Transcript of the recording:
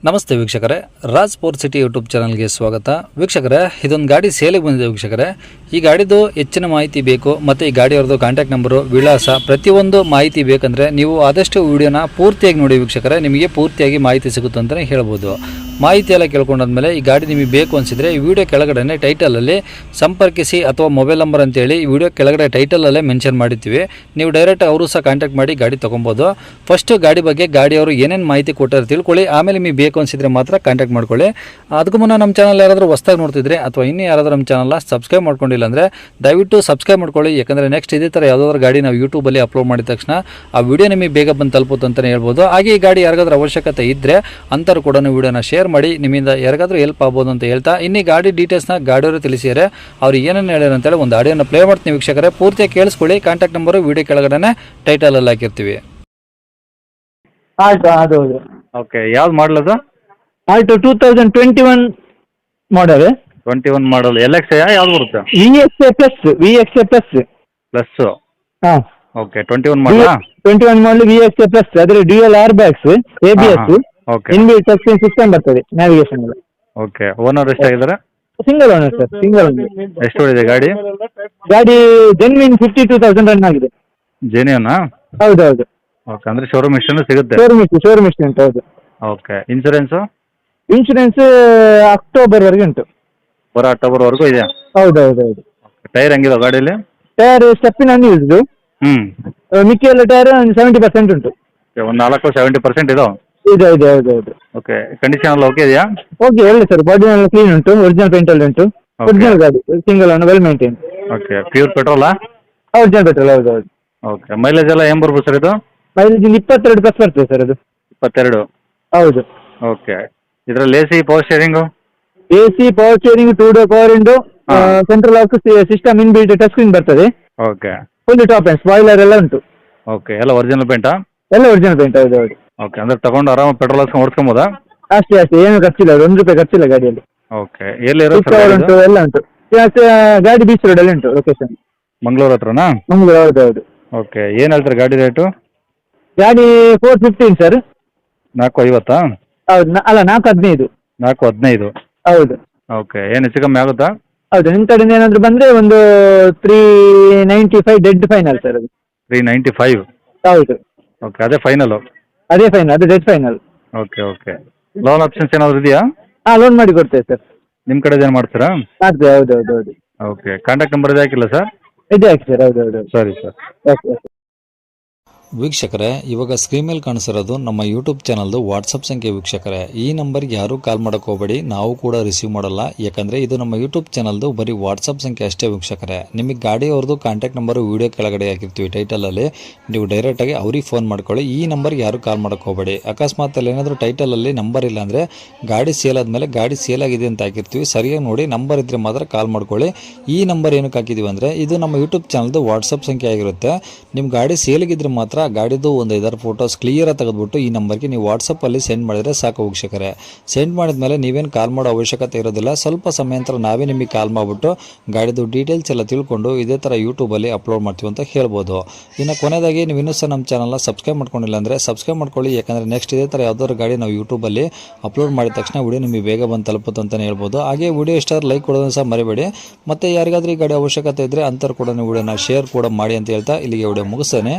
ನಮಸ್ತೆ ವೀಕ್ಷಕರೇ, Raj sport city YouTube ಚಾನಲ್ಗೆ ಸ್ವಾಗತ. ವೀಕ್ಷಕರೇ, ಇದೊಂದು ಗಾಡಿ ಸೇಲಿಗೆ ಬಂದಿದೆ ವೀಕ್ಷಕರೇ. ಈ ಗಾಡಿದು ಹೆಚ್ಚಿನ ಮಾಹಿತಿ ಬೇಕು ಮತ್ತು ಈ ಗಾಡಿಯವ್ರದ್ದು ಕಾಂಟ್ಯಾಕ್ಟ್ ನಂಬರು, ವಿಳಾಸ, ಪ್ರತಿಯೊಂದು ಮಾಹಿತಿ ಬೇಕಂದರೆ ನೀವು ಆದಷ್ಟು ವಿಡಿಯೋನ ಪೂರ್ತಿಯಾಗಿ ನೋಡಿ ವೀಕ್ಷಕರೇ. ನಿಮಗೆ ಪೂರ್ತಿಯಾಗಿ ಮಾಹಿತಿ ಸಿಗುತ್ತೆ ಅಂತಲೇ ಹೇಳ್ಬೋದು. ಮಾಹಿತಿ ಎಲ್ಲ ಕೇಳ್ಕೊಂಡಾದ್ಮೇಲೆ ಈ ಗಾಡಿ ನಿಮಗೆ ಬೇಕು ಅನಿಸಿದರೆ ಈ ವಿಡಿಯೋ ಕೆಳಗಡೆ ಟೈಟಲಲ್ಲಿ ಸಂಪರ್ಕಿಸಿ ಅಥವಾ ಮೊಬೈಲ್ ನಂಬರ್ ಅಂತೇಳಿ ಈ ವಿಡಿಯೋ ಕೆಳಗಡೆ ಟೈಟಲಲ್ಲೇ ಮೆನ್ಷನ್ ಮಾಡಿರ್ತೀವಿ. ನೀವು ಡೈರೆಕ್ಟ್ ಅವರು ಸಹ ಕಾಂಟ್ಯಾಕ್ಟ್ ಮಾಡಿ ಗಾಡಿ ತೊಗೊಬೋದು. ಫಸ್ಟು ಗಾಡಿ ಬಗ್ಗೆ ಗಾಡಿಯವರು ಏನೇನು ಮಾಹಿತಿ ಕೊಟ್ಟಾರೆ ತಿಳ್ಕೊಳ್ಳಿ, ಆಮೇಲೆ ನಿಮಗೆ ಬೇಕು ಅನಿಸಿದರೆ ಮಾತ್ರ ಕಾಂಟ್ಯಾಕ್ಟ್ ಮಾಡ್ಕೊಳ್ಳಿ. ಅದಕ್ಕೂ ಮುನ್ನ ನಮ್ಮ ಚಾನಲ್ ಯಾರಾದರೂ ಹೊಸ್ದಾಗಿ ನೋಡ್ತಿದ್ರೆ ಅಥವಾ ಇನ್ನೂ ಯಾರಾದರೂ ನಮ್ಮ ಚಾನಲ್ನ ಸಬ್ಸ್ಕ್ರೈಬ್ ಮಾಡ್ಕೊಂಡಿಲ್ಲ ಅಂದರೆ ದಯವಿಟ್ಟು ಸಬ್ಸ್ಕ್ರೈಬ್ ಮಾಡ್ಕೊಳ್ಳಿ. ಯಾಕಂದರೆ ನೆಕ್ಸ್ಟ್ ಇದೇ ಥರ ಯಾವುದಾದ್ರು ಗಾಡಿ ನಾವು ಯೂಟ್ಯೂಬಲ್ಲಿ ಅಪ್ಲೋಡ್ ಮಾಡಿದ ತಕ್ಷಣ ಆ ವಿಡಿಯೋ ನಿಮಗೆ ಬೇಗ ಬಂದು ತಲುಪುತ್ತೆ ಅಂತಲೇ ಹೇಳ್ಬೋದು. ಹಾಗೆ ಈ ಗಾಡಿ ಯಾರಿಗಾದ್ರೂ ಅವಶ್ಯಕತೆ ಇದ್ದರೆ ಅಂಥವ್ರು ಕೂಡ ವಿಡಿಯೋನ ಶೇರ್ ಮಾಡಿ, ನಿಮ್ಮಿಂದ ಯಾರಿಗಾದ್ರೂ ಹೆಲ್ಪ್ ಆಗ್ಬೋದು ಅಂತ ಹೇಳ್ತಾ ಇನ್ನೀ ಗಾಡಿ ಡೀಟೇಲ್ಸ್ನ ಗಾಡಿಯವರು ತಿಳಿಸಿದರೆ ಅವ್ರು ಏನೇನು ಹೇಳ್ಯಾರ ಅಂತೇಳಿ ಒಂದು ಆಡಿಯೋನ ಪ್ಲೇ ಮಾಡ್ತೀನಿ ವೀಕ್ಷಕರೇ. ಪೂರ್ತಿಯಾಗಿ ಕೇಳಿಸ್ಕೊಳ್ಳಿ. ಕಾಂಟ್ಯಾಕ್ಟ್ ನಂಬರು ವಿಡಿಯೋ ಕೆಳಗಡೆ ಟೈಟಲಲ್ಲಿ ಹಾಕಿರ್ತೀವಿ. ಆಲ್ಟೋ ಅದು ಹೌದು. ಓಕೆ, ಯಾವ್ದು ಮಾಡಲ್ ಅದು? Alto 2021 model. 21 model L X ಯಾವ್ದು ಬರುತ್ತೆ? VXA plus. ಪ್ಲಸ್ಸು. ಹಾಂ, ಓಕೆ, 21 ಮಾಡಲಾ? 21 ಮಾಡಲ್ VXA ಪ್ಲಸ್. ಅದರ dual air bags, ABS, okay. Inbuilt touch screen system ಬರ್ತದೆ, ನ್ಯಾವಿಗೇಷನ್ ಎಲ್ಲ. ಓಕೆ, ಓನರ್ ಎಷ್ಟಾಗಿದ್ದಾರೆ? Single owner sir, single owner. ಎಷ್ಟು ಹೊಡಿದೆ ಗಾಡಿ? ಗಾಡಿ ಜೆನ್ವಿನ್ 52,000 ರನ್ ಆಗಿದೆ. ಜೆನ್ಯೂನಾ? ಹೌದು ಹೌದು. ಓಕೆ, ಅಂದರೆ ಶೋರೂಮ್ ಇಷ್ಟು ಸಿಗುತ್ತೆ? ಶೋರೂಮ್ ಇಷ್ಟು ಉಂಟು. ಹೌದು. Okay, insurance? ಇನ್ಶೂರೆನ್ಸ್ ಅಕ್ಟೋಬರ್ವರೆಗೆ ಉಂಟು. ಬರೋ ಅಕ್ಟೋಬರ್ವರೆಗೂ ಇದೆಯಾ? ಹೌದು ಹೌದು ಹೌದು. ಟೈರ್ ಹೆಂಗಿದೆ ಗಾಡೀಲಿ? ಟೈರ್ ಸ್ಟೆಪ್ಪಿನ ಯೂಸ್ದು. ಮಿಕ್ಕಿ ಎಲ್ಲ ಟೈರ್ 70% ಉಂಟು. ಒಂದು 70% ಇದು? ಇದೆ ಇದೆ. ಹೌದು ಹೌದು. ಓಕೆ, ಕಂಡೀಷನ್ ಎಲ್ಲ ಓಕೆ ಇದೆಯಾ? ಓಕೆ, ಒಳ್ಳೆ ಸರ್. ಬಾಡಿ ಎಲ್ಲ ಕ್ಲೀನ್ ಉಂಟು, ಒರಿಜಿನಲ್ ಪೇಂಟ್ ಎಲ್ಲ ಉಂಟು. ಒರಿಜಿನಲ್ ಗಾಡಿ, single owner, well maintain. Okay, pure ಪೆಟ್ರೋಲಾ? Original petrol. ಹೌದು ಹೌದು. ಓಕೆ, ಮೈಲೇಜ್ ಎಲ್ಲ ಏನು ಬರ್ಬೋದು ಸರ್ ಇದು? ಮೈಲೇಜ್ 22 ಪ್ಲಸ್ ಬರ್ತದೆ ಸರ್ ಅದು. 22? ಹೌದು. ಓಕೆ, ಇದರಲ್ಲಿ A C, power steering? AC, power steering, 2 door power window, central lock system, inbuilt touch screen ಬರ್ತದೆ. Okay. Full top end, spoiler ಎಲ್ಲ ಉಂಟು. ಓಕೆ, ಎಲ್ಲ ಒರಿಜಿನಲ್ ಪೇಂಟಾ? ಎಲ್ಲ ಒರಿಜಿನಲ್ ಪೇಂಟ್. ಹೌದು ಹೌದು. ಓಕೆ, ಅಂದರೆ ತಗೊಂಡು ಆರಾಮ ಪೆಟ್ರೋಲ್ ಹಾಕ್ಸ್ಕೊಂಡು ಓಡಿಸ್ಕೊಬೋದಾ? ಅಷ್ಟೇ ಅಷ್ಟೇ, ಏನು ಖರ್ಚಿಲ್ಲ. ಅದು 1 ರೂಪಾಯಿ ಖರ್ಚಿಲ್ಲ ಗಾಡಿಯಲ್ಲಿ. ಓಕೆ, ಎಲ್ಲಿ ಇರೋದು Switch cover ಉಂಟು, ಸರ್? ಎಲ್ಲ ಉಂಟು. ಗಾಡಿ ಬೀಚ್ ರೋಡಲ್ಲಿ ಉಂಟು ಲೊಕೇಶನ್. ಮಂಗಳೂರು ಹತ್ರನಾ? ಮಂಗಳೂರು. ಹೌದು ಹೌದು. ಓಕೆ, ಏನು ಹೇಳ್ತಾರೆ ಗಾಡಿ ರೇಟು? ಗಾಡಿ 415 ಸರ್. 450? ಹೌದು. ಅಲ್ಲ, 415. 415? ಹೌದು. ಓಕೆ, ಏನು ಹೆಚ್ಚು ಕಮ್ಮಿ ಆಗುತ್ತಾ? ಹೌದು, ನಿಮ್ಮ ಕಡೆಯಿಂದ ಏನಾದರೂ ಬಂದರೆ ಒಂದು 395 ಡೆಡ್ ಫೈನಲ್ ಸರ್ ಅದು. 395? ಹೌದು. ಓಕೆ, ಅದೇ ಫೈನಲು? ಅದೇ ಫೈನಲ್, ಅದು dead final. Okay okay, loan options ಏನಾದರೂ ಇದೆಯಾ? ಹಾಂ, ಲೋನ್ ಮಾಡಿ ಕೊಡ್ತೇವೆ ಸರ್. ನಿಮ್ಮ ಕಡೆದು ಏನು ಮಾಡ್ತೀರಾ? ಮಾಡ್ತೇವೆ. ಹೌದು ಹೌದು ಹೌದು. ಓಕೆ, ಕಾಂಟ್ಯಾಕ್ಟ್ ನಂಬರ್ ಇದೆ ಹಾಕಿಲ್ಲ ಸರ್? ಇದೆ ಹಾಕಿ ಸರ್. ಹೌದು ಹೌದು. ಸರಿ ಸರ್. Okay okay. ವೀಕ್ಷಕರೇ, ಇವಾಗ ಸ್ಕ್ರೀನ್ ಮೇಲೆ ಕಾಣಿಸಿರೋದು ನಮ್ಮ ಯೂಟ್ಯೂಬ್ ಚಾನಲ್ದು ವಾಟ್ಸಪ್ ಸಂಖ್ಯೆ ವೀಕ್ಷಕರೇ. ಈ ನಂಬರ್ಗೆ ಯಾರೂ ಕಾಲ್ ಮಾಡೋಕೆ ಹೋಗಬೇಡಿ, ನಾವು ಕೂಡ ರಿಸೀವ್ ಮಾಡಲ್ಲ. ಯಾಕಂದರೆ ಇದು ನಮ್ಮ ಯೂಟ್ಯೂಬ್ ಚಾನಲ್ದು ಬರೀ ವಾಟ್ಸಪ್ ಸಂಖ್ಯೆ ಅಷ್ಟೇ ವೀಕ್ಷಕರೇ. ನಿಮಗೆ ಗಾಡಿಯವ್ರದ್ದು ಕಾಂಟ್ಯಾಕ್ಟ್ ನಂಬರು ವೀಡಿಯೋ ಕೆಳಗಡೆ ಹಾಕಿರ್ತೀವಿ ಟೈಟಲಲ್ಲಿ, ನೀವು ಡೈರೆಕ್ಟಾಗಿ ಅವ್ರಿಗೆ ಫೋನ್ ಮಾಡ್ಕೊಳ್ಳಿ. ಈ ನಂಬರ್ಗೆ ಯಾರೂ ಕಾಲ್ ಮಾಡೋಕೆ ಹೋಗಬೇಡಿ. ಅಕಸ್ಮಾತ್ ಅಲ್ಲಿ ಏನಾದರೂ ಟೈಟಲಲ್ಲಿ ನಂಬರ್ ಇಲ್ಲ ಅಂದರೆ ಗಾಡಿ ಸೇಲ್ ಆದಮೇಲೆ ಗಾಡಿ ಸೇಲ್ ಆಗಿದೆ ಅಂತ ಹಾಕಿರ್ತೀವಿ, ಸರಿಯಾಗಿ ನೋಡಿ ನಂಬರ್ ಇದ್ದರೆ ಮಾತ್ರ ಕಾಲ್ ಮಾಡ್ಕೊಳ್ಳಿ. ಈ ನಂಬರ್ ಏನಕ್ಕೆ ಹಾಕಿದ್ದೀವಿ ಅಂದರೆ ಇದು ನಮ್ಮ ಯೂಟ್ಯೂಬ್ ಚಾನಲ್ದು ವಾಟ್ಸಪ್ ಸಂಖ್ಯೆ ಆಗಿರುತ್ತೆ. ನಿಮ್ಮ ಗಾಡಿ ಸೇಲಿಗಿದ್ರೆ ಮಾತ್ರ ಗಾಡಿದು ಒಂದು 5 ಫೋಟೋಸ್ ಕ್ಲಿಯರಾಗಿ ತೆಗೆದುಬಿಟ್ಟು ಈ ನಂಬರ್ಗೆ ನೀವು ವಾಟ್ಸಪ್ಪಲ್ಲಿ ಸೆಂಡ್ ಮಾಡಿದರೆ ಸಾಕು ವೀಕ್ಷಕರೇ. ಸೆಂಡ್ ಮಾಡಿದ್ಮೇಲೆ ನೀವೇನು ಕಾಲ್ ಮಾಡೋ ಅವಶ್ಯಕತೆ ಇರೋದಿಲ್ಲ. ಸ್ವಲ್ಪ ಸಮಯ ನಂತರ ನಾವೇ ನಿಮಗೆ ಕಾಲ್ ಮಾಡಿಬಿಟ್ಟು ಗಾಡಿದು ಡೀಟೇಲ್ಸ್ ಎಲ್ಲ ತಿಳ್ಕೊಂಡು ಇದೇ ಥರ ಯೂಟ್ಯೂಬಲ್ಲಿ ಅಪ್ಲೋಡ್ ಮಾಡ್ತೀವಿ ಅಂತ ಹೇಳ್ಬೋದು. ಇನ್ನು ಕೊನೆಯದಾಗಿ ನೀವು ಇನ್ನೂ ಸಹ ನಮ್ಮ ಚಾನಲ್ನ ಸಬ್ಸ್ಕ್ರೈಬ್ ಮಾಡ್ಕೊಂಡಿಲ್ಲ ಅಂದರೆ ಸಬ್ಸ್ಕ್ರೈಬ್ ಮಾಡ್ಕೊಳ್ಳಿ. ಯಾಕಂದರೆ ನೆಕ್ಸ್ಟ್ ಇದೇ ಥರ ಯಾವುದಾದ್ರು ಗಾಡಿ ನಾವು ಯೂಟ್ಯೂಬಲ್ಲಿ ಅಪ್ಲೋಡ್ ಮಾಡಿದ ತಕ್ಷಣ ವಿಡಿಯೋ ನಿಮಗೆ ಬೇಗ ಬಂದು ತಲುಪುತ್ತೆ ಅಂತಲೇ ಹೇಳ್ಬೋದು. ಹಾಗೆ ವಿಡಿಯೋ ಇಷ್ಟ ಲೈಕ್ ಕೊಡೋದನ್ನು ಸಹ ಮರಿಬೇಡಿ. ಮತ್ತು ಯಾರಿಗಾದ್ರೂ ಈ ಗಾಡಿ ಅವಶ್ಯಕತೆ ಇದ್ದರೆ ಅಂಥವ್ರು ಕೂಡ ನೀವು ವಿಡಿಯೋನ ಶೇರ್ ಕೂಡ ಮಾಡಿ ಅಂತ ಹೇಳ್ತಾ ಇಲ್ಲಿಗೆ ವಿಡಿಯೋ ಮುಗಿಸ್ತೇನೆ.